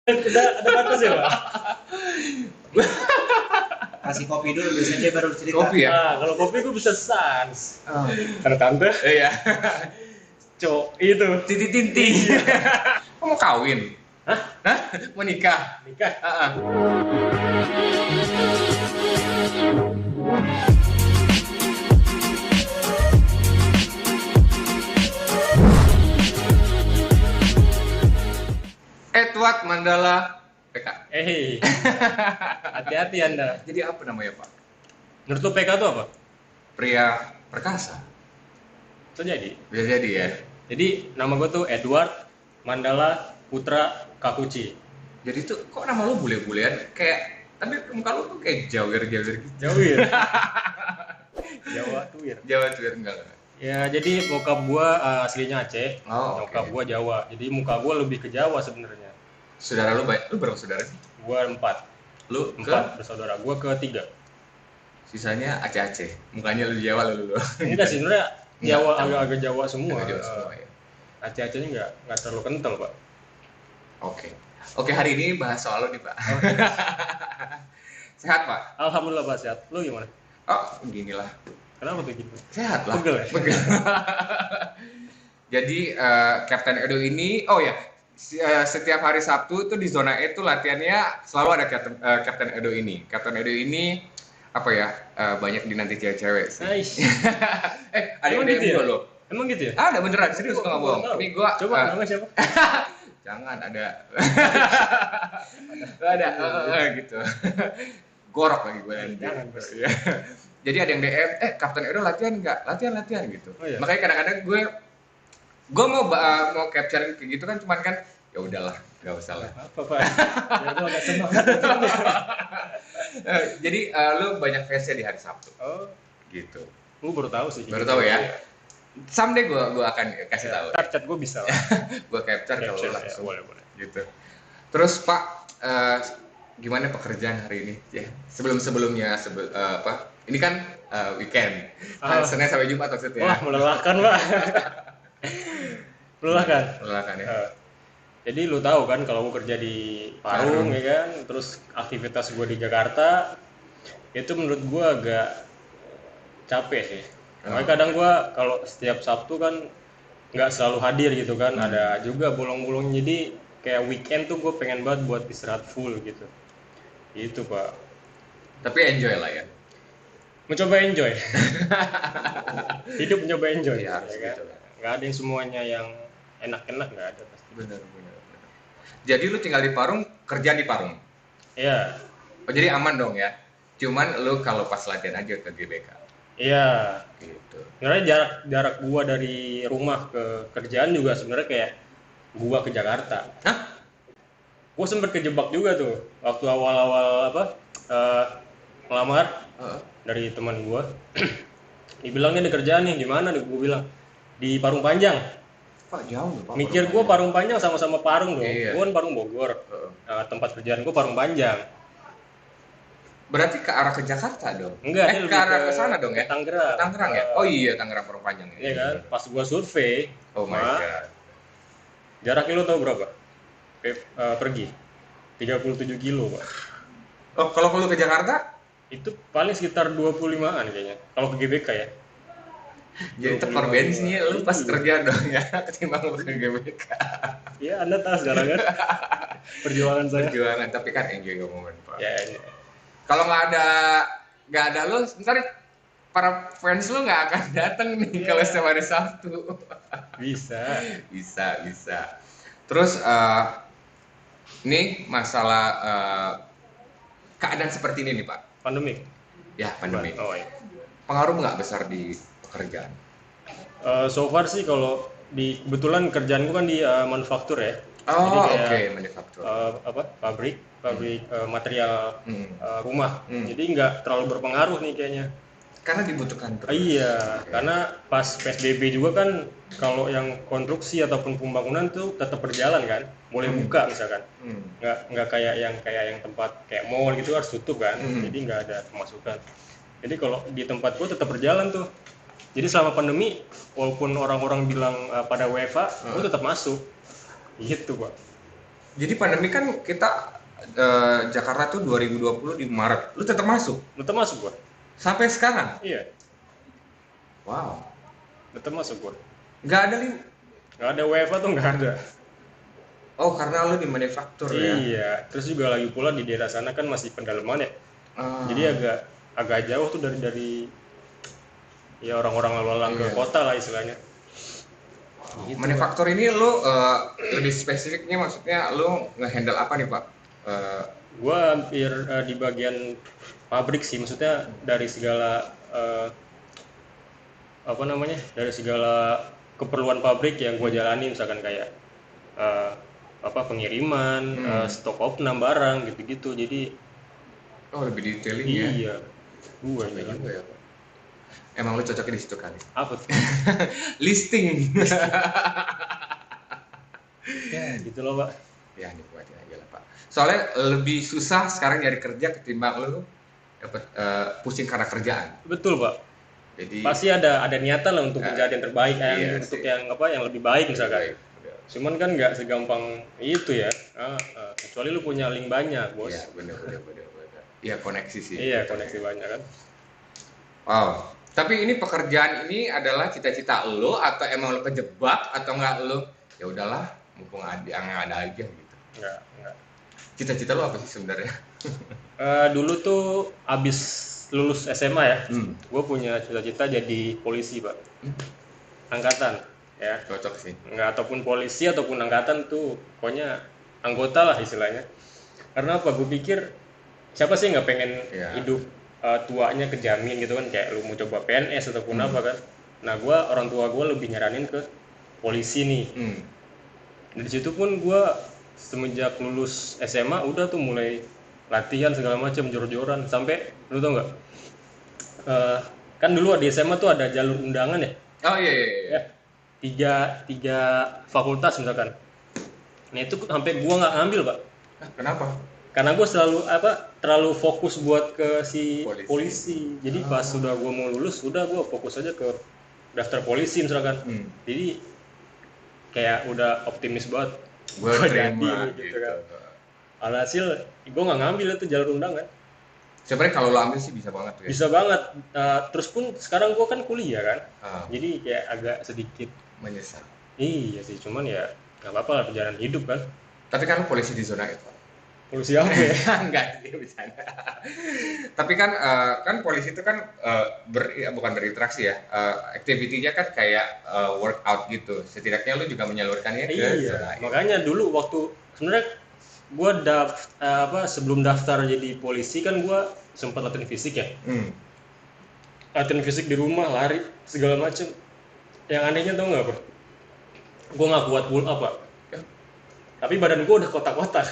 Udah ada batas ya, Pak? Kasih kopi dulu biasanya dia baru cerita. Kopi ya? Nah, kalau kopi gue bisa sans. Oh. Karena tante, Iya. cowok itu. Titi tinti. Kok mau kawin? Hah? Hah? Mau nikah? Nikah? Edward Mandala PK. Hati-hati Anda. Jadi apa namanya Pak? Menurut lu PK itu apa? Pria perkasa. Itu jadi. Bisa jadi ya. Jadi nama gue tuh Edward Mandala Putra Kakuci. Jadi tuh kok nama lu bule-bulean? Kayak tapi muka lu tuh kayak jawir-jawir gitu. Jawir. Jawa Tuwir. Jawa tuh enggak. Ya jadi bokap gua aslinya Aceh, Oh, nyokap oke. gua Jawa. Jadi muka gua lebih ke Jawa sebenarnya. Saudara lu banyak. Lu berapa saudara sih? Gua 4 Lu bersaudara. Gua ke 3. Sisanya Aceh-Aceh. Mukanya lu Jawa lu. Enggak sih sebenarnya Jawa Enggak. agak-agak Jawa semua. Agak Jawa semua ya. Aceh-Acehnya nggak terlalu kental pak. Oke. Oke, hari ini bahas soal lu nih, Pak. Sehat, Pak? Alhamdulillah pak sehat. Lu gimana? Oh, ginilah. Kenapa tuh gitu? Sehat lah. Pegel ya? Pegel. Jadi Captain Edo ini, oh ya, setiap hari Sabtu tuh di zona E tuh latihannya selalu ada Captain Edo ini. Captain Edo ini apa ya? Banyak dinanti cewek-cewek sih. Nice. Ada yang Emang gitu DM ya? gua loh. Emang gitu ya? Ada beneran, serius gua nggak bohong. Tahu. Ini gua Coba namanya siapa? jangan ada. Ada gitu. Gorok lagi gue nanti. Jangan, Bos. Iya. Jadi ada yang DM, Kapten Edo latihan nggak? Latihan gitu. Oh, iya? Makanya kadang-kadang gue mau capture kayak gitu kan, cuman kan ya udahlah, nggak usah lah. Apa pak? Ya gua agak semangat. Jadi lu banyak fansnya di hari Sabtu, Oh, gitu. gua baru tahu sih. Baru tahu ya? Someday gue akan kasih tahu. Ntar chat gua bisa lah. Gue capture kalau Capture, lu ya, langsung, boleh. gitu. Terus Pak, gimana pekerjaan hari ini? Ya, sebelumnya apa? Ini kan weekend, Senin sampai Jumat maksudnya. Wah melelahkan pak. Melelahkan. Melelahkan ya. Jadi lu tahu kan kalau gue kerja di Parung ya kan, terus aktivitas gue di Jakarta itu menurut gue agak capek sih. Makanya kadang gue kalau setiap Sabtu kan nggak selalu hadir gitu kan, ada juga bolong-bolong. Jadi kayak weekend tuh gue pengen banget buat istirahat full gitu. Itu pak. Tapi enjoy lah ya. Mencoba enjoy. Hidup mencoba enjoy. Iya, harus ya kan? gitu. Nggak ada yang semuanya yang enak-enak, nggak ada pasti. Benar. Jadi lu tinggal di Parung, kerja di Parung. Iya. Oh, jadi aman dong ya. Cuman lu kalau pas latihan aja ke GBK. Iya. Gitu. Sebenarnya jarak gua dari rumah ke kerjaan juga sebenarnya kayak gua ke Jakarta. Hah? Gua sempet kejebak juga tuh waktu awal-awal ngelamar dari teman gua. Dibilangnya ada kerjaan nih, di mana nih? Gua bilang di Parung Panjang. Pak jauh loh, Pak. Mikir gua Parung Panjang sama-sama Parung dong. Iya. Gua kan Parung Bogor. Tempat kerjaan gua Parung Panjang. Berarti ke arah ke Jakarta dong? Enggak, ini ke lebih arah ke sana dong ya? Tangerang. Tangerang ya? Oh iya, Tangerang Parung Panjang ya. Iya kan? Pas gua survei, Oh my god. jaraknya lo tau berapa? Pergi 37 kilo, Pak. Oh, kalau lu ke Jakarta? Itu paling sekitar 25-an kayaknya. Kalau ke GBK ya. Jadi tekor bensinnya lu pas kerja dong ya, ketimbang lu ke GBK. Iya, Anda tahu sekarang kan perjuangan saya. Perjuangan, tapi kan enjoy the moment, Pak. Ya, ini. Kalau nggak ada lu, ntar para fans lu nggak akan datang nih kalau setiap hari Sabtu. Bisa. Bisa. Terus ini masalah keadaan seperti ini nih Pak. Pandemik. Ya, pandemi. Oh, iya. Pengaruh nggak besar di pekerjaan? So far sih kalau kebetulan kerjaan gua kan di manufaktur ya. Oh, Jadi kayak, oke, manufaktur. pabrik material rumah. Hmm. Jadi nggak terlalu berpengaruh nih kayaknya. Karena dibutuhkan terus. Iya, Oke. karena pas PSBB juga kan kalau yang konstruksi ataupun pembangunan tuh tetap berjalan kan, boleh buka misalkan. Nggak kayak yang tempat kayak mall gitu harus tutup kan, jadi nggak ada pemasukan. Jadi kalau di tempat gua tetap berjalan tuh. Jadi selama pandemi, walaupun orang-orang bilang pada WFH, gua tetap masuk. Gitu, Pak. Jadi pandemi kan kita Jakarta tuh 2020 di Maret. Lu tetap masuk Tetap masuk gua. sampai sekarang. Iya, Wow. tetap masuk gua. Nggak ada nih. Nggak ada WFA tuh nggak ada. Oh, karena lu di manufaktur ya. Iya, terus juga lagi pula di daerah sana kan masih pendalaman ya. Ah, Jadi agak jauh tuh dari ya orang-orang lalu lalang ke Iya. kota lah istilahnya. Gitu, manufaktur ini lu lebih spesifiknya maksudnya lu nge-handle apa nih, Pak? Gua hampir di bagian pabrik sih, maksudnya dari segala apa namanya, dari segala keperluan pabrik yang gua jalani, misalkan kayak eh, apa pengiriman, stok opnam barang gitu-gitu. Jadi Oh, lebih detailing ya. iya, gua Iya kan juga ya, Pak. Emang lu cocoknya di situ kali. apa tuh? Listing. Ya gitu loh pak. Ya, nikmatin aja lah, Pak. Soalnya lebih susah sekarang nyari kerja ketimbang lu dapat pusing karena kerjaan. Betul pak. Jadi Pasti ada niatan lah untuk mencari yang terbaik, iya untuk sih. yang apa yang lebih baik misalkan. baik. Udah. Cuman kan nggak segampang itu ya. Kecuali lu punya link banyak bos. Iya, benar. Iya, koneksi sih. Iya, koneksi banyak kan. Wow. Tapi ini pekerjaan ini adalah cita-cita lo atau emang lo kejebak atau enggak lo ya udahlah mumpung ada yang ada aja gitu. Nggak. Cita-cita lo apa sih sebenarnya? Dulu tuh abis lulus SMA ya, Hmm. gue punya cita-cita jadi polisi pak. Angkatan ya. Cocok sih. Nggak, ataupun polisi ataupun angkatan tuh pokoknya anggota lah istilahnya. Karena apa, gue pikir siapa sih nggak pengen Iya. hidup tuanya kejamin gitu kan, kayak lu mau coba PNS ataupun apa kan. Nah gue, orang tua gue lebih nyaranin ke polisi nih. Hmm. Dari situ pun gue semenjak lulus SMA udah tuh mulai latihan segala macam, jor-joran sampai lu tau nggak. Kan dulu di SMA tuh ada jalur undangan ya. Oh iya. Ya, tiga fakultas misalkan. Nah itu sampai gua nggak ngambil pak, Hah, kenapa? karena gua terlalu fokus buat ke si Polisi. polisi. Jadi pas sudah gua mau lulus, udah gua fokus aja ke daftar polisi misalkan. Jadi kayak udah optimis banget. Gue Gua terima jadi, gitu. kan. Alhasil gua nggak ngambil itu jalur undangan. Sebenarnya kalau lo ambil sih bisa banget tuh ya. Bisa banget. Terus pun sekarang gua kan kuliah kan, Ah, jadi kayak agak sedikit. menyesal. Iya sih, cuman ya nggak apa-apa lah, perjalanan hidup kan. Tapi kan lo polisi di zona itu. Polisi apa ya? Enggak sih, bercanda. Tapi kan kan polisi itu kan bukan berinteraksi ya, activity-nya kan kayak workout gitu. Setidaknya lu juga menyalurkannya ke zona Iya, itu. makanya dulu waktu sebenarnya gua sebelum daftar jadi polisi kan gua sempat latihan fisik ya. Latihan fisik di rumah, lari segala macem. Yang anehnya tau nggak bro? Gua nggak kuat pull up pak. Tapi badan gua udah kotak-kotak.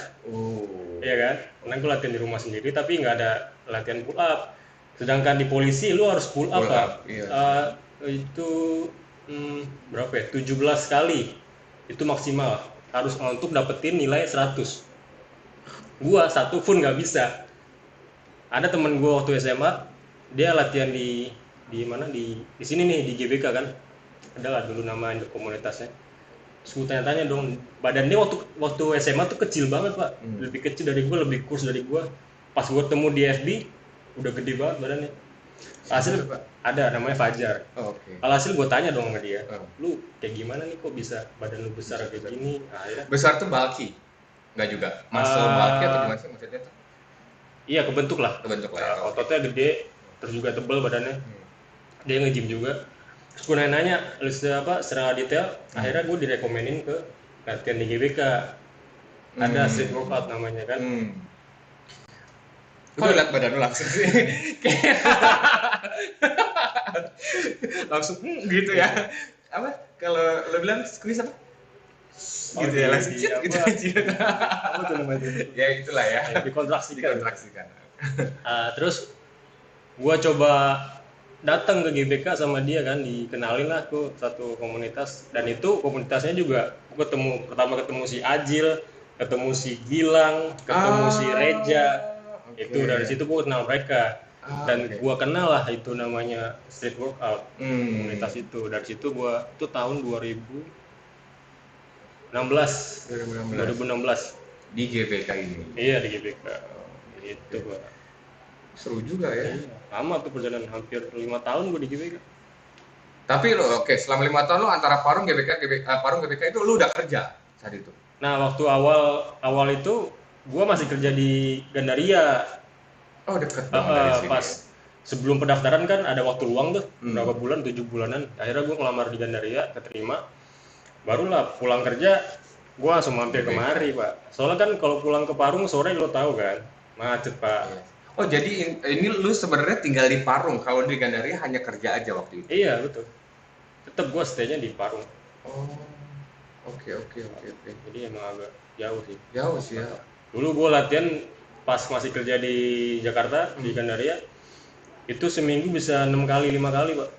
Iya kan? Karena gua latihan di rumah sendiri tapi nggak ada latihan pull up. Sedangkan di polisi lu harus pull up Pull pak. up, iya. Itu berapa ya? 17 kali. Itu maksimal. Harus untuk dapetin nilai 100. Gua satu pun nggak bisa. Ada temen gua waktu SMA, dia latihan di mana, di sini nih di GBK kan. Adalah dulu nama komunitasnya. Terus gue tanya-tanya dong, badannya waktu SMA tuh kecil banget pak, lebih kecil dari gue, lebih kurus dari gue. Pas gue temu di FB, udah gede banget badannya. Hasil ada namanya Fajar. Oke. Alhasil gue tanya dong sama dia, lu kayak gimana nih kok bisa badan lu besar kayak gini? Nah, akhirnya, Besar tuh bulky? Enggak juga. Muscle bulky atau gimana sih maksudnya tuh? iya kebentuk lah. Kebentuk lah ya. Oke. Ototnya gede, terus juga tebal badannya. Dia nge-gym juga. Terus gue nanya secara detail. Akhirnya gue direkomenin ke latihan di GBK. Ada street workout namanya kan. Kok lihat badan lu langsung sih? Langsung gitu ya. Apa? Kalau lo bilang squeeze apa? Gitu ya, langsung di cit, gitu aja. apa tuh namanya? Ya itulah ya. Dikontraksikan. Dikontraksikan. Terus gue coba datang ke GBK sama dia kan, dikenalin lah ke satu komunitas, dan itu komunitasnya juga gue pertama ketemu si Ajil, ketemu si Gilang, ketemu si Reja. Itu dari situ gue kenal mereka, dan gue kenal lah itu namanya street workout, komunitas itu. Dari situ gue tuh tahun 2016. di GBK ini. Iya di GBK. Gitu Pak. Seru juga ya. Iya. Lama tuh perjalanan hampir 5 tahun gue di GBK. Tapi lo oke, selama 5 tahun lo antara Parung GBK itu lo udah kerja saat itu. Nah waktu awal itu gue masih kerja di Gandaria. Oh deket dong dari sini. Pas sebelum pendaftaran kan ada waktu luang tuh berapa bulan, 7 bulanan. Akhirnya gue ngelamar di Gandaria, keterima. Barulah pulang kerja gue langsung mampir kemari Pak. Soalnya kan kalau pulang ke Parung sore lo tahu kan macet Pak. Oh jadi ini lu sebenarnya tinggal di Parung, kalau di Gandaria hanya kerja aja waktu itu? Iya betul. Tetap gue stay-nya di Parung. Oh, oke. Jadi emang agak jauh sih. Jauh sih ya. Dulu gue latihan pas masih kerja di Jakarta di Gandaria itu seminggu bisa 6 kali 5 kali Pak.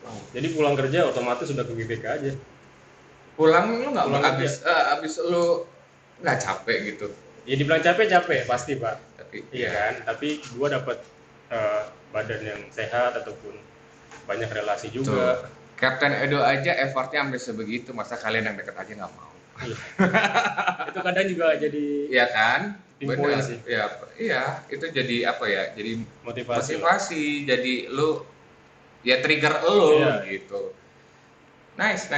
Wow. Jadi pulang kerja otomatis sudah ke GBK aja. Pulang lu nggak Pulang abis lu nggak capek gitu? Ya dibilang capek Pasti Pak. Tapi Iya kan, tapi gue dapat badan yang sehat ataupun banyak relasi juga. tuh. Kapten Edo aja effortnya sampai sebegitu, masa kalian yang deket aja nggak mau? Iya. Itu kadang juga jadi Iya kan? poin sih. Iya, itu jadi apa ya? Jadi motivasi. jadi lu ya trigger lu Iya. gitu. Nice.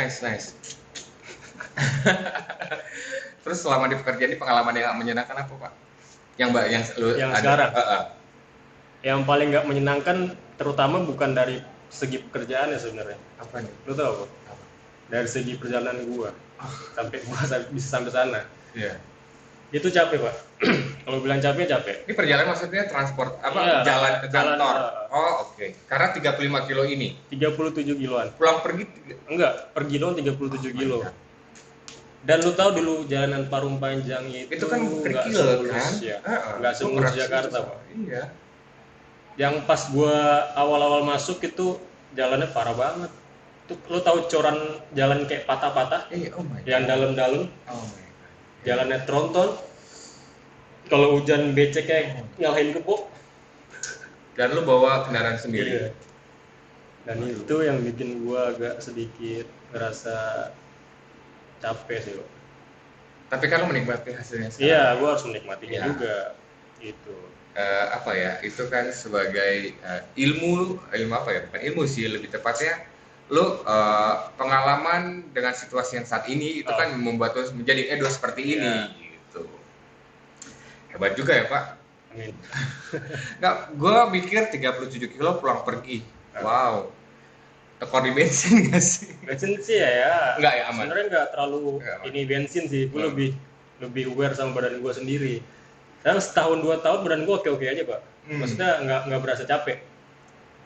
Terus selama di pekerjaan ini pengalaman yang menyenangkan apa Pak? Yang Sekarang. Yang paling nggak menyenangkan terutama bukan dari segi pekerjaan ya sebenarnya. Apa nih? Lu tahu apa? Dari segi perjalanan gua sampai gua bisa sampai sana. Iya. Itu capek Pak. Kalau bilang capek. Ini perjalanan maksudnya transport apa? Iya, Jalan ke jalan, kantor. Oh oke. Karena 35 kilo ini. 37 kiloan. Pulang pergi Enggak, per kilo 37 kilo. Dan lu tahu dulu jalanan Parung Panjang itu kan nggak kerikil semulus kan? ya. Nggak semulus Jakarta Pak. Iya. Yang pas gua awal-awal masuk itu jalannya parah banget. Tuh lu tahu coran jalan kayak patah-patah Iya, oh my god. yang dalam-dalam, Oh my god. jalannya tronton. Kalau hujan beceknya nyalahin kebo. Dan lu bawa kendaraan sendiri. Iya. Dan itu yang bikin gua agak sedikit ngerasa capek sih Pak. Tapi kan lu menikmati hasilnya sekarang. Iya, gua harus menikmatinya Iya. juga. Itu. Apa ya? Itu kan sebagai ilmu apa ya? Bukan ilmu sih, lebih tepatnya lu pengalaman dengan situasi yang saat ini itu kan membuat lu menjadi Edo seperti ini gitu. Hebat juga ya Pak. Amin. Nggak, gue mikir 37 kilo pulang pergi. Wow. Tekor di bensin nggak sih? Bensin sih ya. Nggak ya, aman. Sebenarnya nggak terlalu ini bensin sih. Gue lebih aware sama badan gue sendiri. Dan setahun 2 tahun badan gue oke aja Pak. Maksudnya nggak berasa capek.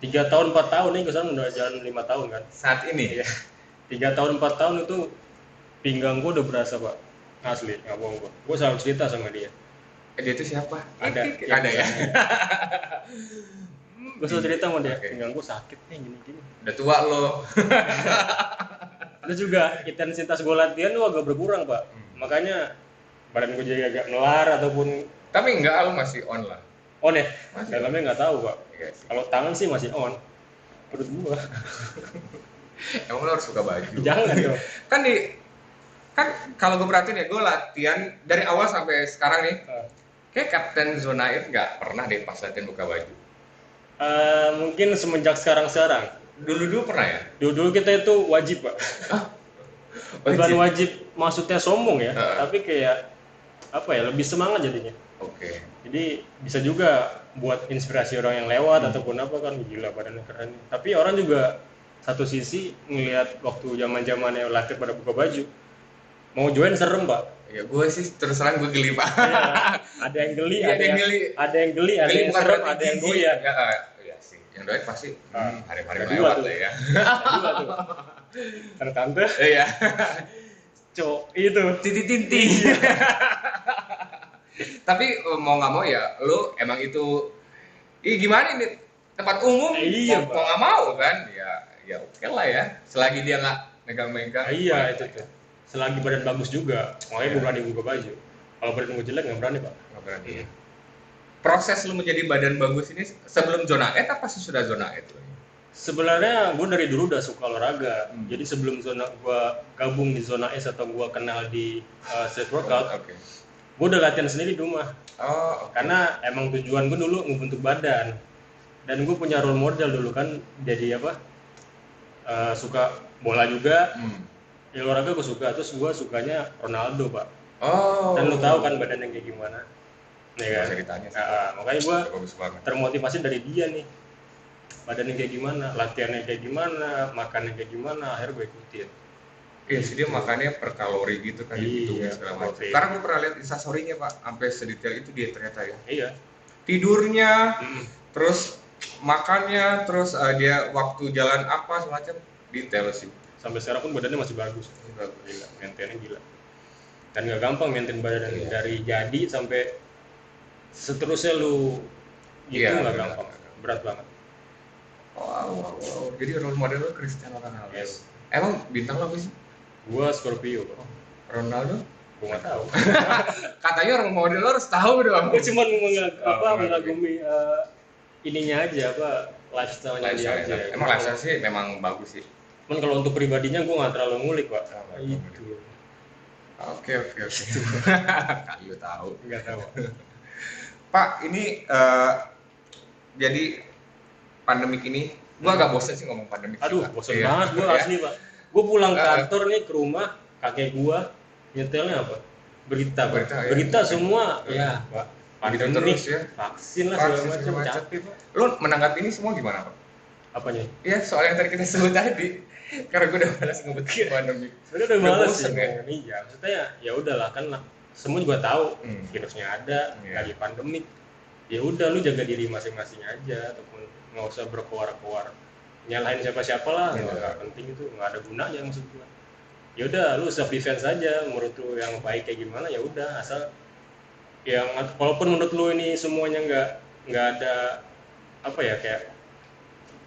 3 tahun 4 tahun nih, kesan udah jalan 5 tahun kan. Saat ini ya. 3 tahun 4 tahun itu pinggang gue udah berasa Pak. Asli, nggak bohong gue. Gue selalu cerita sama dia. Dia itu siapa? Ada ya. Gue selalu cerita sama dia, pinggang gue sakit nih gini-gini. Udah tua lo. Terus juga intensitas gue latihan tuh agak berkurang Pak. Makanya badan gue jadi agak melar ataupun. Tapi enggak, lo masih on lah. On ya? Masih. Dalamnya nggak tahu Pak. Iya sih. Kalau tangan sih masih on. Perut gue. Emang lo harus buka baju. Jangan dong. Kan kalau gue perhatiin ya, gue latihan dari awal sampai sekarang nih. Kayak Kapten Zona Air nggak pernah deh pas latihan buka baju. Mungkin semenjak sekarang. Dulu pernah ya? Dulu kita itu wajib Pak. Bukan wajib maksudnya sombong ya, tapi kayak apa ya, lebih semangat jadinya. Oke. Jadi bisa juga buat inspirasi orang yang lewat ataupun apa kan, gila badannya keren. Tapi orang juga satu sisi ngelihat waktu zaman-zamannya latihan pada buka baju, mau join serem Pak. Ya gue sih terus terang gue geli Pak. Iya, ada yang geli, Iya, ada yang serem, ada yang goyah. Iya sih. Yang doain pasti hari-hari Kedua lewat tuh. lah ya. Kedua tuh. Tante, Iya. cowok itu Tinti. Tapi mau nggak mau ya, lo emang itu, gimana ini tempat umum, Iya, mau nggak mau kan, ya oke lah ya, selagi dia nggak megang-megang. Iya itu tuh. Selagi badan bagus juga, makanya gue berani buka baju. Kalau badan gue jelek nggak berani Pak. Nggak berani. Proses lu menjadi badan bagus ini sebelum zona E apa sesudah zona E tuh? Sebenarnya gue dari dulu udah suka olahraga. Jadi sebelum gue gabung di zona S atau gue kenal di street workout, Gue udah latihan sendiri di rumah. Oh, oke. Karena emang tujuan gue dulu ngebentuk badan. Dan gue punya role model dulu kan, jadi apa? Suka bola juga, Hmm. ya olahraga gue suka. Terus gue sukanya Ronaldo, Pak. Oh. Dan lu tahu kan badannya kayak gimana. Nggak Ya kan? usah ditanya sih. Makanya gue Bagus banget. termotivasi dari dia nih. Badannya kayak gimana, latihannya kayak gimana, makannya kayak gimana, akhirnya gue ikutin. Iya sih, dia makannya per kalori gitu kan, dihitungin Iya, segala macam. protein. Karena gue pernah lihat instastory-nya Pak, sampai sedetail itu dia ternyata ya. Iya. Tidurnya, Mm-mm. terus makannya, terus dia waktu jalan apa semacam detail sih. Sampai sekarang pun badannya masih bagus. Gila, maintainnya gila. Dan nggak gampang maintain badan Iya. dari jadi sampai seterusnya lu gitu Iya, nggak benar. gampang, berat banget. Wow. Jadi role model lo Cristiano Ronaldo. Yes. Emang bintang lo apa sih? Gua Scorpio, Bro. Ronaldo? Gua nggak tahu. Katanya role model lo harus tahu dong. Gua cuma mengagumi mengagumi. ininya aja, lifestyle-nya dia Lifestyle. aja. Emang lifestyle sih memang bagus sih. Cuman kalau untuk pribadinya gua nggak terlalu ngulik, Pak. Oh, Itu Oke. Kali lo tahu. nggak tahu. Pak, ini jadi pandemik ini, gua agak bosen sih ngomong pandemik. Aduh, Pak. bosan Iya. banget gua Iya. asli, Pak. Gua pulang kantor nih ke rumah, kakek gua nyetelnya apa? Berita, Pak. Berita, ya. Berita semua, Iya. ya, Pak. Gitu Pandemi, terus ya. vaksin lah segala Vaksin macam, segala macam. capek, Pak. Lo menanggapi ini semua gimana, Pak? Apanya? Iya, soal yang tadi kita sebut tadi. Karena gue udah malas ngebut pandemi. Sebenarnya udah Udah males bosen, sih, ya? iya. Maksudnya ya udahlah kan semua juga tahu virusnya ada, Iya. lagi pandemik. Ya udah lu jaga diri masing-masing aja ataupun nggak usah berkoar-koar nyalahin siapa-siapa lah, Iya. nggak penting itu, nggak ada gunanya maksud gua. Ya udah lu self defense aja, menurut lu yang baik kayak gimana ya udah, asal yang walaupun menurut lu ini semuanya nggak ada apa ya, kayak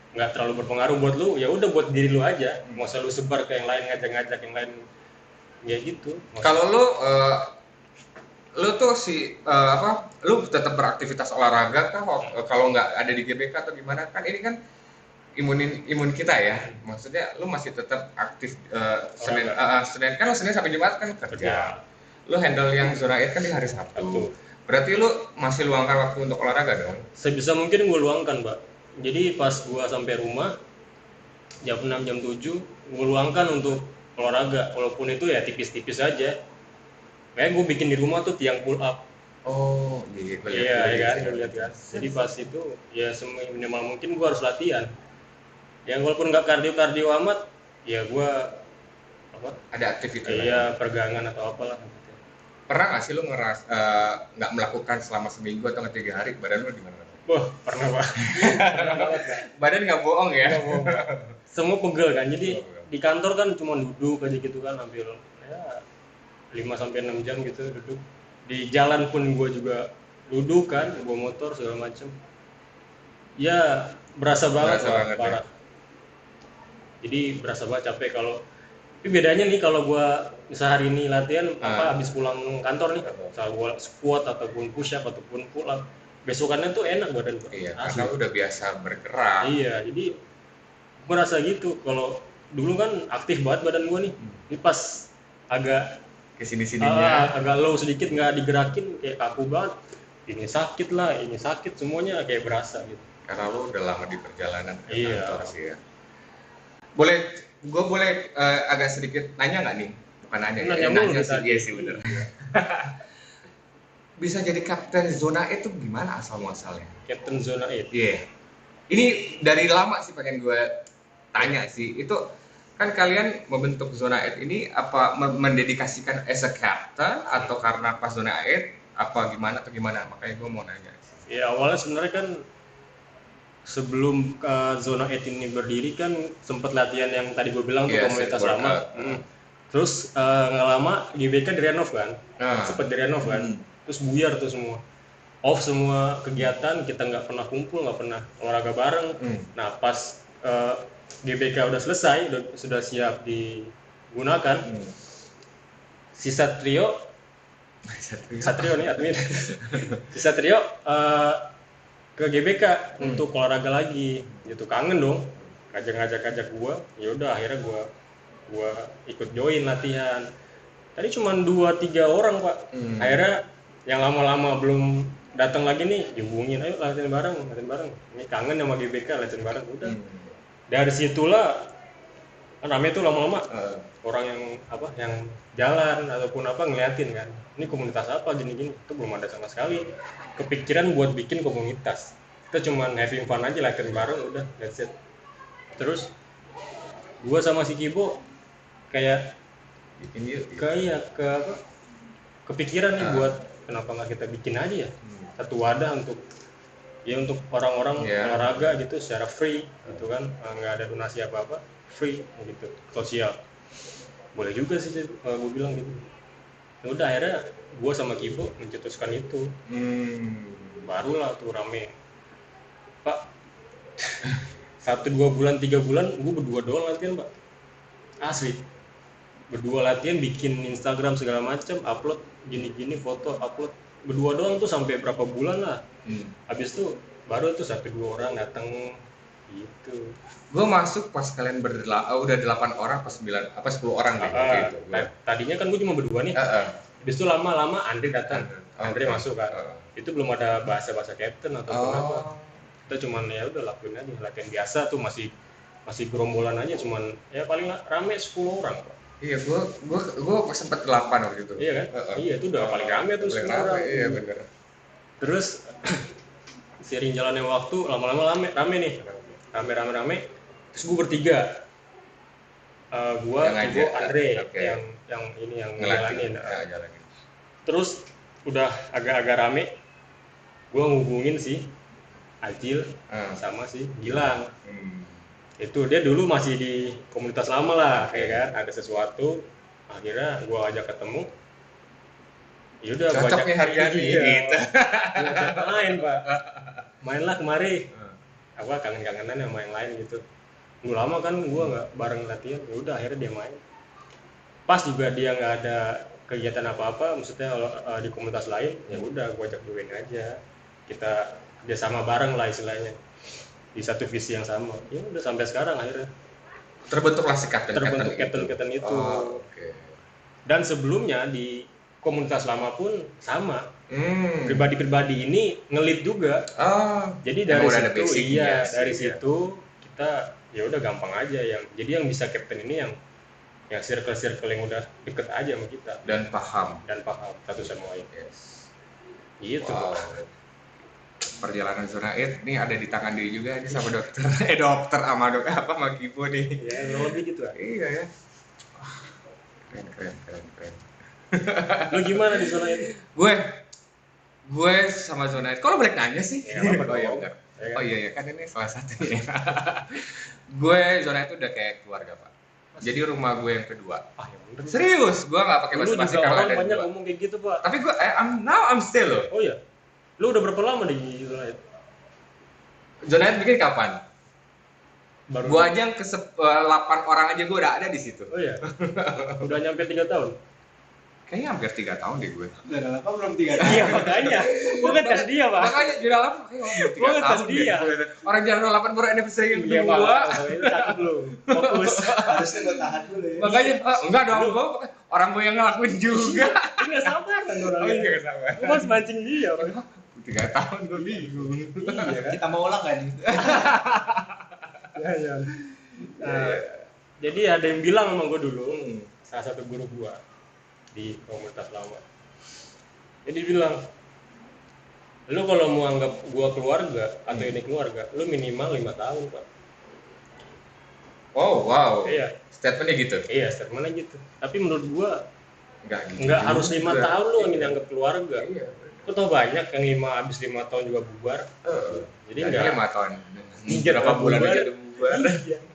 nggak terlalu berpengaruh buat lu, ya udah buat diri lu aja, nggak usah lu sebar ke yang lain, ngajak-ngajak yang lain ya gitu. Kalau lo tuh lu tetap beraktivitas olahraga kah? Kalau nggak ada di GBK atau gimana? Kan ini kan imun kita ya. Maksudnya lu masih tetap aktif Senin kan, lo Senin sampai Jumat kan kerja. Lu handle yang zona air kan di hari Sabtu. Betul. Berarti lu masih luangkan waktu untuk olahraga dong? Sebisa mungkin gue luangkan, Mbak. Jadi pas gue sampai rumah jam 6 jam 7 gue luangkan untuk olahraga, walaupun itu ya tipis-tipis aja. Kayak gue bikin di rumah tuh tiang pull up. Oh, iya, Iya kan, lihat kan. Jadi pas itu ya seminimal mungkin gue harus latihan. Yang walaupun nggak kardio amat, ya gue apa? Ada aktivitas. Iya, pergangan atau apalah. Pernah nggak sih lu nggak melakukan selama seminggu atau 3 hari? Badan lu gimana? Wah, pernah, Pak. Pernah banget, Pak. Badan nggak bohong ya? Nggak bohong. Semua pegel kan, jadi di kantor kan cuma duduk aja gitu kan, hampir ya 5-6 jam gitu duduk. Di jalan pun gue juga duduk kan, bawa motor segala macem. Ya berasa banget, Berasa banget, parah. Jadi berasa banget capek kalau. Tapi bedanya nih kalau gue misal hari ini latihan habis pulang kantor nih, misal gue squat ataupun push up ataupun pull up, besokannya tuh enak badan gue. Iya, karena lu udah biasa bergerak. Iya, jadi gue rasa gitu. Kalau dulu kan aktif banget badan gue nih, ini pas agak Kesini-sininya. agak low sedikit, nggak digerakin, kayak kaku banget. Ini sakit lah, ini sakit, semuanya kayak berasa gitu. Karena lu udah lama di perjalanan ke Iya. kantor sih ya. Gue boleh agak sedikit nanya nggak nih? Bukan nanya, Nanya mulu nanya sih, tadi. iya sih bener. Bisa jadi kapten zona E itu gimana asal muasalnya? Captain Zona 8. Iya. Ini dari lama sih pengen gue tanya sih. Itu kan kalian membentuk zona 8 ini apa mendedikasikan as a captain atau karena pas zona 8 apa gimana atau gimana? Makanya gue mau nanya. Ya awalnya sebenarnya kan sebelum Zona 8 ini berdiri kan sempat latihan yang tadi gue bilang tuh Iya, komunitas set lama. workout. Terus nggak lama GBK direnov kan, sempat direnov kan. Terus buyar tuh semua, off semua kegiatan, kita nggak pernah kumpul, nggak pernah olahraga bareng. Nah pas GBK udah selesai, sudah siap digunakan, si Satrio nih admin, si Satrio ke GBK untuk olahraga lagi, gitu. Kangen dong, ngajak gua. Ya udah akhirnya gua ikut join latihan. Tadi cuma 2-3 orang, Pak. Akhirnya yang lama-lama belum datang lagi nih dihubungin, ayo latihan bareng, ini kangen sama GBK latihan bareng, udah dari situlah kan rame tuh lama-lama orang yang yang jalan ataupun ngeliatin kan, ini komunitas apa gini-gini, itu belum ada sama sekali kepikiran buat bikin komunitas. Kita cuman having fun aja latihan bareng, udah that's it. Terus gua sama si Kibo kayak bikin yuk gitu. Kepikiran nih buat kenapa nggak kita bikin aja ya satu wadah untuk orang-orang olahraga gitu secara free gitu kan, nggak ada donasi apa-apa, free gitu, sosial. Boleh juga sih gue bilang gitu. Ya udah akhirnya gue sama Kibo mencetuskan itu. Barulah tuh rame Pak. 1-2 bulan 3 bulan gue berdua doang latihan Pak, asli berdua latihan, bikin Instagram segala macam, upload gini-gini foto, upload berdua doang tuh sampai berapa bulan lah. Habis itu baru tuh 1-2 orang datang gitu. Gue masuk pas kalian udah 8 orang pas 9 10 orang gitu. Tadinya kan gue cuma berdua nih. Habis itu lama-lama Andre datang. Andre masuk kan. Itu belum ada bahasa-bahasa captain ataupun apa. Kita cuman ya udah lakuin aja latihan biasa tuh, masih gerombolan aja, cuman ya paling rame 10 orang Pak. Iya, gua sempat 8 waktu itu. Iya kan? Iya, itu udah paling rame tuh 10 orang. Iya benar. Terus seiring jalannya waktu, lama-lama rame nih. Rame. Terus gue bertiga. Gua, Kibo, Andre yang ngejalanin. Terus udah agak-agak rame. Gua ngubungin si Acil sama si Gilang. Itu dia dulu masih di komunitas lama lah, kayak kan ada sesuatu, akhirnya gue ajak ketemu, yaudah gue ajak hari gitu. Main Pak, mainlah kemari, kangen-kangenan sama yang lain gitu. Dulu lama kan gue nggak bareng latihan, yaudah akhirnya dia main. Pas juga dia nggak ada kegiatan apa-apa, maksudnya di komunitas lain, ya udah gue ajak join aja, kita kerjasama bareng lah istilahnya. Di satu visi yang sama, ya udah sampai sekarang akhirnya terbentuklah si captain itu. Dan sebelumnya di komunitas lama pun sama, pribadi ini ngelit juga. Jadi dari situ kita ya udah gampang aja, jadi yang bisa captain ini yang circle yang udah deket aja sama kita dan paham satu sama lain. Gitu. Perjalanan zona 8 nih ada di tangan dia juga aja sama dokter sama sama Kibo nih. Ya lebih gitu lah. Iya ya. Keren. Lu gimana di zona 8? Gue sama zona 8. Kok lo balik nanya sih? Ya, benar. Oh iya kan ini salah satu ya. Gue zona 8 udah kayak keluarga Pak. Jadi rumah gue yang kedua. Serius, gue nggak pakai basa-basi kalau ada banyak ngomong kayak gitu Pak. Tapi gue I'm still loh. Oh iya. Lu udah berapa lama di zona 8? Zona 8 bikin kapan? Gua aja ke 8 orang aja gua udah ada di situ. Oh iya. Udah nyampe 3 tahun. Kayaknya hampir 3 tahun deh gue. Udah lama belum 3 tahun. Iya makanya. Gua kan tes dia, Pak. Makanya udah lama gua kan tes dia. Orang jalan 8 baru anniversary yang kedua. Iya, itu cakep lu. Fokus. Harusnya gua tahan dulu ya. Makanya enggak dong, gua orang gue yang ngelakuin juga. Enggak sabar kan orangnya. Enggak sabar. Gua harus mancing dia orang. 3 tahun gue bingung. Iya kan? Kita mau ulang kan nih? Ya. Jadi ada yang bilang sama gue dulu, salah satu guru gue di komunitas lama. Jadi bilang, lu kalau mau anggap gue keluarga atau ini keluarga, lu minimal 5 tahun Pak. Oh wow. Iya. Statementnya gitu. Iya, statementnya gitu. Tapi menurut gue gitu nggak harus 5 tahun lu yang dianggap keluarga. Iya. Lu tau banyak yang habis 5 tahun juga bubar. Jadi enggak 5 tahun. Berapa bulan aja udah bubar.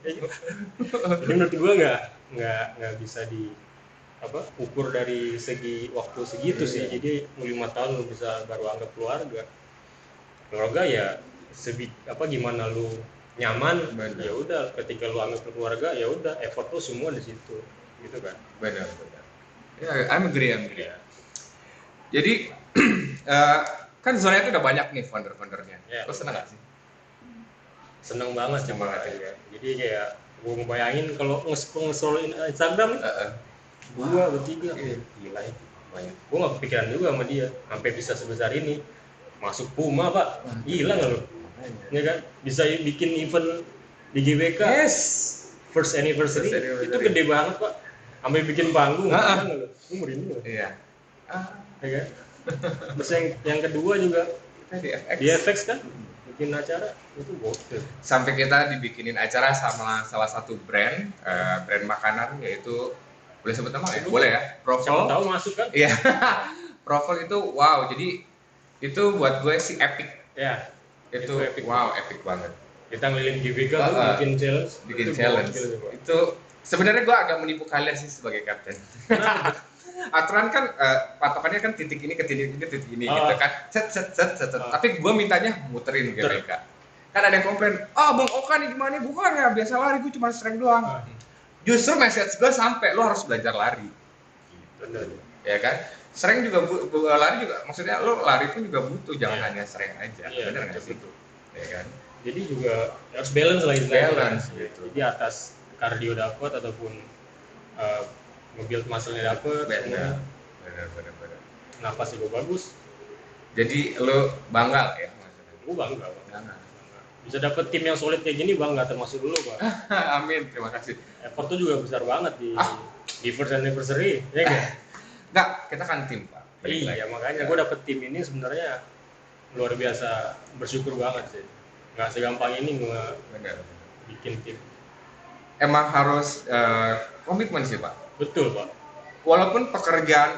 Jadi menurut gua enggak bisa ukur dari segi waktu segitu sih. Jadi 5 tahun lu bisa baru anggap keluarga. Keluarga ya gimana lu nyaman, ya udah ketika lu anggap keluarga ya udah effort lu semua di situ. Gitu kan. Benar. Ya, I'm agree. Ya. Jadi kan zona itu udah banyak nih founder-foundernya. Ya, lo seneng gak sih? Seneng banget sih ya. Jadi kayak gue ngebayangin kalau nge-scroll Instagram nih, gua bertiga, gila ya. Gue nggak kepikiran juga sama dia sampai bisa sebesar ini. Masuk Puma pak, gila nggak lo? Ya kan, bisa bikin event di GBK. Yes. First anniversary. Itu gede banget pak. Sampai bikin panggung. Gila nggak lo? Ini merinding loh. Iya. Ya kan? Terus yang kedua juga di FX kan bikin acara itu gokil. Sampai kita dibikinin acara sama salah satu brand makanan, yaitu boleh sebut nama ya? Boleh ya? Siapa Profol. tahu masuk kan? Iya. Profol itu wow, jadi itu buat gue sih epic. Ya. Itu epic. Wow, epic banget. Kita ngeliling GBK tuh bikin challenge. Bikin itu challenge. gokil, Itu sebenarnya gue agak menipu kalian sih sebagai kapten. Aturan kan patokannya kan titik ini ke titik ini gitu kan. Set. Tapi gue mintanya muterin GBK. Kan ada yang komplain, Bang Oka nih gimana? Bukan ya, biasa lari, gue cuma strength doang. Justru message gue sampai, lo harus belajar lari. Bener. Ya kan? Strength juga lari juga, maksudnya lo lari pun juga butuh, jangan hanya strength aja. Iya, Bener nggak sih? betul. Ya kan? Jadi juga harus balance lah istilahnya. Balance gitu. Jadi atas kardio dapat ataupun nge-build muscle-nya dapat, Bener. napas juga bagus. Jadi lo bangga ya maksudnya? Gue bangga. Bangga. Bisa dapet tim yang solid kayak gini bangga, termasuk dulu pak. Amin, terima kasih. Effort tuh juga besar banget di first anniversary, ya kan? Enggak, kita kan tim pak. Iya, makanya gue dapet tim ini sebenarnya luar biasa, bersyukur banget sih. Nggak segampang ini gue Bener. bikin tim. Emang harus komitmen sih pak. Betul pak. Walaupun pekerjaan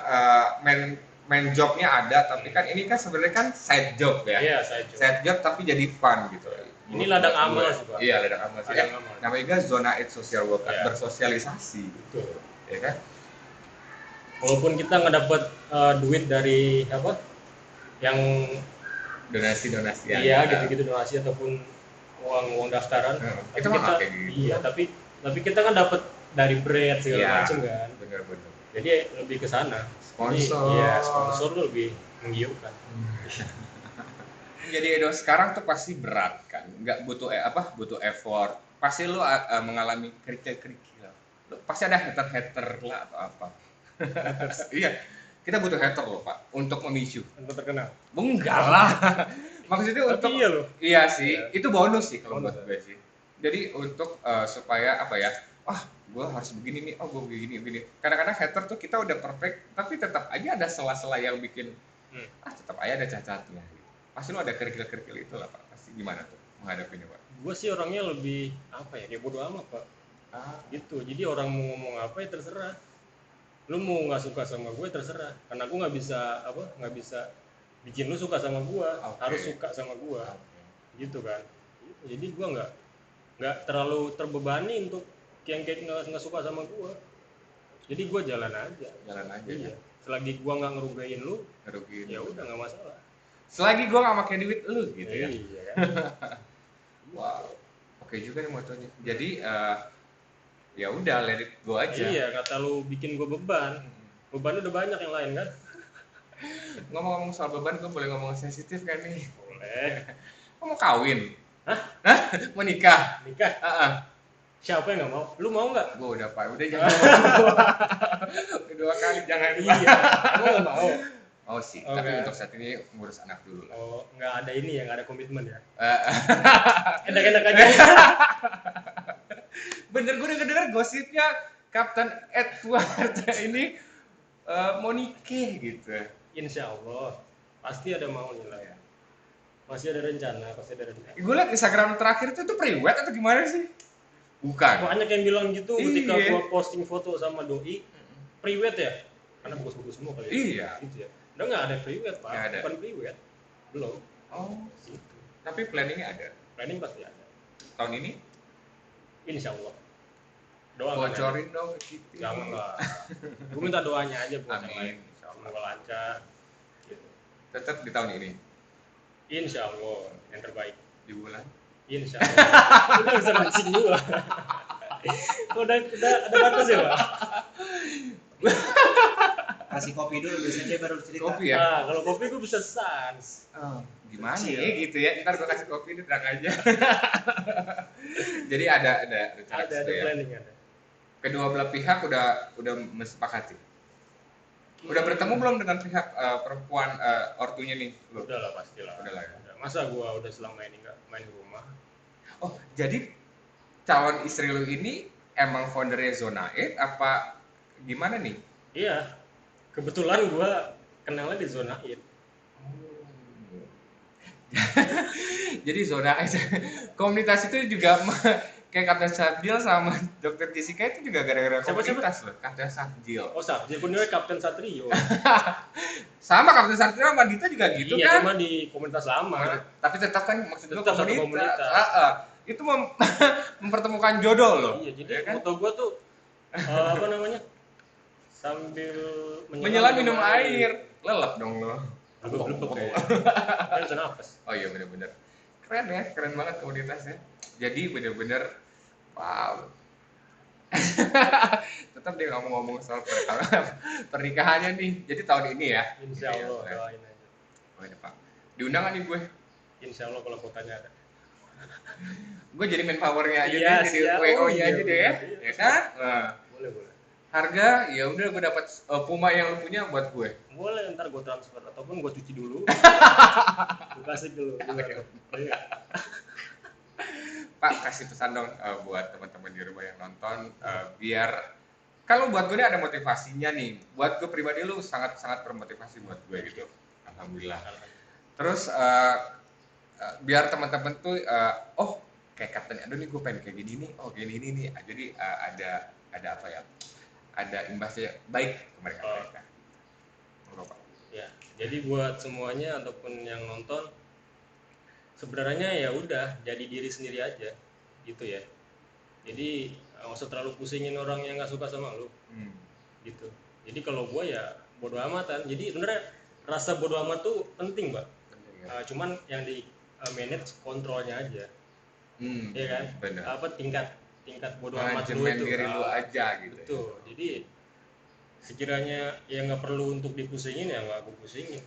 main jobnya ada, tapi kan ini kan sebenarnya kan side job ya. Iya, saya coba. Side job tapi jadi fun gitu. Ini ladang amal sih pak. Iya, ladang amal sih. Ladang amal. Namanya juga zona social workout, Iya. bersosialisasi, Betul. ya kan? Walaupun kita nggak dapat duit dari apa, yang Donasi-donasi. iya gitu-gitu donasi ataupun uang daftaran. Tapi Itu mah kita, kayak gitu. iya, tapi kita kan dapat dari bread segala Iya. macam kan. Bener-bener. Jadi lebih ke sana. Sponsor. Iya, sponsor tuh lebih menggiurkan. Jadi Edo sekarang tuh pasti berat kan, nggak butuh butuh effort. Pasti lu mengalami kerikil-kerikil. Pasti ada hater lah atau apa. Iya, kita butuh hater loh pak, untuk memicu. Untuk terkenal. Enggak lah. Maksudnya Tapi untuk iya loh. Iya sih, itu bonus sih kalau Bonus. buat gue sih. Jadi untuk supaya apa ya? Gue harus begini nih. Gue begini. Kadang-kadang hater tuh kita udah perfect, tapi tetap aja ada sela-sela yang bikin tetap aja ada cacatnya. Gitu. Pasti lo ada kerikil-kerikil itu lah pak. Pasti gimana tuh menghadapinya pak? Gue sih orangnya lebih apa ya, kayak bodo amat pak. Gitu. Jadi orang mau ngomong apa ya terserah. Lu mau nggak suka sama gue terserah. Karena gue nggak bisa bikin lu suka sama gue. Oke. Harus suka sama gue. Gitu kan. Jadi gue nggak terlalu terbebani untuk yang kayak nggak suka sama gue. Jadi gue jalan aja. Ya. Iya. Selagi gue nggak ngerugiin lu, Ngerugiin. ya udah nggak masalah. Selagi gue nggak pakai duit lu gitu ya. Iya kan. Wow. Oke juga nih motonya. Jadi ya udah let it go aja. Iya, kata lu bikin gue beban. Beban udah banyak yang lain kan? Ngomong-ngomong soal beban, gue boleh ngomong sensitif kan nih? Boleh. Kau mau kawin? Hah? Mau nikah? Nikah? Siapa yang nggak mau? Lu mau nggak? Gue udah pak, udah jangan udah 2 kali jangan. Iya. Lu nggak mau? Oh sih, Oke. tapi untuk saat ini ngurus anak dulu lah. Oh, nggak ada ini ya, nggak ada komitmen ya? Eh, Enak-enak aja. Bener, gue denger gosipnya Kapten Edward ini mau nikah gitu. Insya Allah pasti ada maunya lah ya. Masih ada rencana, pasti ada rencana. Gue liat Instagram terakhir itu tuh pre-wed atau gimana sih? Bukan. Banyak yang bilang gitu ketika Iya. gua posting foto sama doi, pre-wed ya? Karena bagus-bagus semua kali ya. Iya. Gitu ya. Udah nggak ada pre-wed pak, Nggak ada. bukan pre-wed. Belum. Oh, Gitu. tapi planningnya ada. Planning pasti ada. Tahun ini Insya Allah. Doa bocorin dong ke kita. Jangan lah. Gue minta doanya aja buat yang Amin. lain. Semoga lancar. Gitu. Tetap di tahun ini Insya Allah yang terbaik. di bulan. Insya Allah. Udah bisa mancing juga. udah batas ya pak. Kasih kopi dulu biasanya baru cerita. Kopi ya? Nah, kalau kopi gue bisa sans. Gimana Kecil. ya gitu ya? Ntar gue kasih kopi ini terang aja. Jadi ada rencana Ada gitu ya. planning ada. Kedua belah pihak udah mensepakati. Udah bertemu belum dengan pihak perempuan ortunya nih? Lu? Udah lah pastilah. Udah lah ya. Masa gua udah selama ini nggak main ke rumah? Oh, jadi calon istri lu ini emang foundernya Zona 8 apa gimana nih? Iya, kebetulan gua kenalnya di zona it. Jadi Zona 8 komunitas itu juga kayak Kapten Sadil sama Dokter Jessica itu juga gara-gara Siapa? komunitas loh. Kapten Sadil. Oh Sarjil pun dia Kapten Satrio. Sama Kapten Sadil sama Dita juga gitu Iya, kan? cuma di komunitas lama. Tapi tetap kan maksud lu Tetap satu komunitas. komunitas. Itu mempertemukan jodoh loh. Iya, jadi ya kan? foto gua tuh apa namanya? Sambil Menyelam minum air. Lelap dong lo. Blebek ya. Kan bisa nafas. Oh iya bener-bener. Keren ya, keren banget komunitasnya. Jadi bener-bener wow. Tetap dia ngomong-ngomong soal pernikahannya nih. Jadi tahun ini ya. Insya Allah Ya. doain aja. Oh ini Pak. Diundang nggak nih gue? Insya Allah kalau kotanya ada. Gue jadi manpowernya aja Iya, deh, jadi siap. WO-nya Oh, iya, aja deh ya. iya. Ya kan? Nah, Boleh boleh. harga ya udah gue dapat Puma yang lu punya buat gue. Boleh ntar gue transfer ataupun gue cuci dulu. Gue kasih dulu. Iya. Pak kasih pesan dong buat teman-teman di rumah yang nonton biar kalau buat gue ini ada motivasinya nih. Buat gue pribadi lu sangat-sangat bermotivasi buat gue gitu. Alhamdulillah. Terus biar teman-teman tuh oh kayak Kapten Edo nih gue pengen kayak gini nih. Oh gini nih. Jadi ada apa ya? Ada imbasnya baik ke mereka. Pak. Ya, jadi buat semuanya ataupun yang nonton sebenarnya ya udah jadi diri sendiri aja gitu ya. Jadi nggak usah terlalu pusingin orang yang nggak suka sama lu gitu. Jadi kalau gua ya bodo amatan. Jadi sebenarnya rasa bodo amat tuh penting, Mbak. Cuman yang di manage kontrolnya aja. Iya kan? Bener. Apa tingkat bodo amat lu Manajemen itu. diri lu aja gitu. Betul. Jadi sekiranya ya nggak perlu untuk dipusingin ya nggak gue pusingin.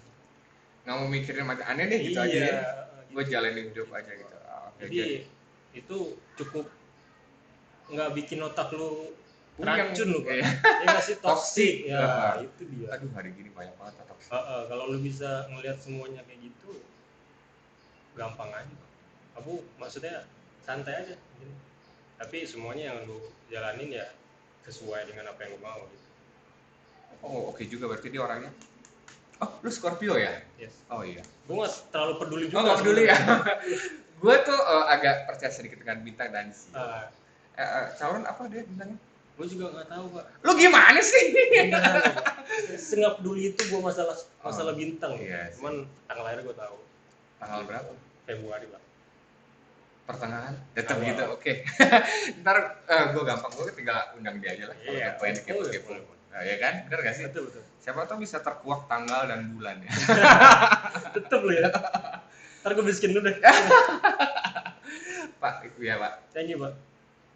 Nggak mau mikirin macam aneh deh gitu aja ya. Gue jalanin hidup aja gitu. Jadi itu cukup nggak bikin otak lu Puyeng. racun lu kan. Iya. Ya nggak sih Toxic. toxic. Ya itu dia. Aduh hari gini banyak banget toxic. Kalau lu bisa ngelihat semuanya kayak gitu gampang aja. Aku maksudnya santai aja. Gitu. Tapi semuanya yang lu jalanin ya sesuai dengan apa yang lu mau gitu. Oh oke juga berarti dia orangnya. Oh lu Scorpio ya? Yes. Oh iya. Gue nggak terlalu peduli juga. Oh nggak peduli ya. Gue tuh agak percaya sedikit dengan bintang dan si. Calon apa dia bintangnya? Gue juga nggak tahu pak. Lu gimana sih? Nggak peduli itu gue masalah bintang. Iya sih. Cuman tanggal lahir gue tahu. Tanggal berapa? Februari pak. Pertengahan? Tetap Awal. gitu. Oke. Ntar gue gampang gue tinggal undang dia aja lah. Kalau Iya, pengen boleh, kepo-kepo. boleh. Nah, ya kan? Bener gak sih? Betul. Siapa tahu bisa terkuak tanggal dan bulan ya. Tetep lu ya. Ntar gue bisikin dulu deh. Pak, iya Pak. Thank you pak.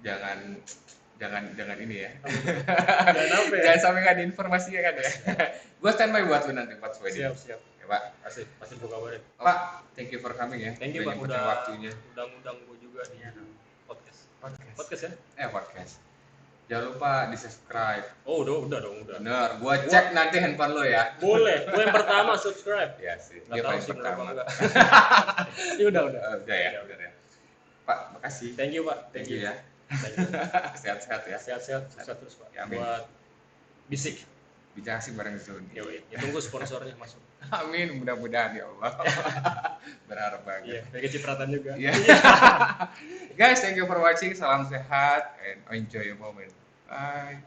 Jangan ini ya. Jangan apa ya. Jangan sampai nggak ada informasinya kan ya. Gue standby buat lu nanti buat wedding. Siap. Ya Pak. Pasti gue kabarin. Pak, thank you for coming ya. Thank you pak nyempetin udah waktunya. undang gue juga di podcast. Podcast ya? Podcast. Jangan lupa di subscribe. Oh udah dong. Bener, gue cek nanti handphone lo ya. Boleh. Gue yang pertama subscribe. Ya sih. Nggak tahu paling sih berapa pertama. enggak. Ya udah. Udah ya. Pak, makasih. Thank you pak. Thank you ya. Thank you. Sehat-sehat ya. Sehat-sehat sukses terus pak. Ya, amin. Buat bisik. Bicara sih bareng Zone. Ya tunggu sponsornya masuk. Amin, mudah-mudahan ya Allah. Berharap Iya, banget. kayak cipratan juga. Iya. Guys, thank you for watching. Salam sehat and enjoy your moment. Bye.